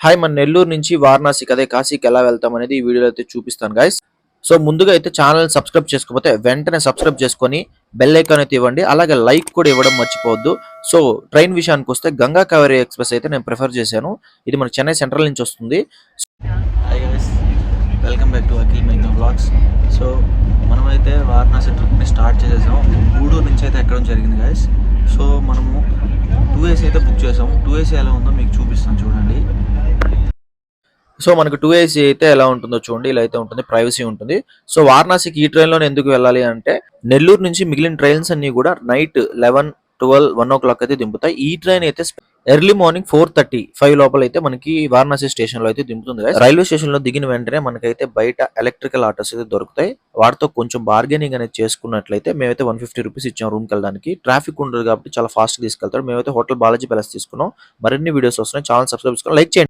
Hi మన నెల్లూరు నుంచి వారణాసికి అదే కాశీకి ఎలా వెళ్తాం అనేది ఈ వీడియోలో అయితే చూపిస్తాను గైస్. సో ముందుగా అయితే ఛానల్ సబ్స్క్రైబ్ చేసుకోకపోతే వెంటనే సబ్స్క్రైబ్ చేసుకొని బెల్ ఐకాన్ అయితే ఇవ్వండి. అలాగే లైక్ కూడా ఇవ్వడం మర్చిపోవద్దు. సో ట్రైన్ విషయానికి వస్తే గంగా కావేరీ ఎక్స్ప్రెస్ అయితే నేను ప్రిఫర్ చేశాను. ఇది మన చెన్నై సెంట్రల్ నుంచి వస్తుంది. Hi guys, welcome back to Akhil మేఘ్నా వ్లాగ్స్. సో మనమైతే వారణాసి ట్రిప్ని స్టార్ట్ చేసేసాం. గూడూరు నుంచి అయితే ఎక్కడం జరిగింది గైస్. సో మనము 2AC అయితే బుక్ చేసాము. 2AC ఎలా ఉందో మీకు చూపిస్తాను చూడండి. సో మనకు 2AC అయితే ఎలా ఉంటుందో చూడండి. ఇలా అయితే ఉంటుంది, ప్రైవసీ ఉంటుంది. సో వారణాసికి ఈ ట్రైన్లోనే ఎందుకు వెళ్ళాలి అంటే నెల్లూరు నుంచి మిగిలిన ట్రైన్స్ అన్ని కూడా నైట్ 11, 12, 1 o'clock అయితే దింపుతాయి. ఈ ట్రైన్ అయితే ఎర్లీ మార్నింగ్ 4:35 లోపల అయితే మనకి వారణాసి స్టేషన్ లో అయితే దింపుతుంది. రైల్వే స్టేషన్ లో దిగిన వెంటనే మనకైతే బయట ఎలక్ట్రికల్ ఆటోస్ అయితే దొరుకుతాయి. వాటితో కొంచెం బార్గెనింగ్ అనేది చేసుకున్నట్లయితే మేమైతే 150 రూపీస్ ఇచ్చాం రూమ్కి వెళ్ళడానికి. ట్రాఫిక్ ఉండదు కాబట్టి చాలా ఫాస్ట్ తీసుకెళ్తాడు. మేమైతే హోటల్ బాలాజీ ప్యాలెస్ తీసుకున్నాం. మరిన్ని వీడియోస్ వస్తున్నాయి. ఛానల్ సబ్స్క్రైబ్ చేసుకొని లైక్ చేయండి.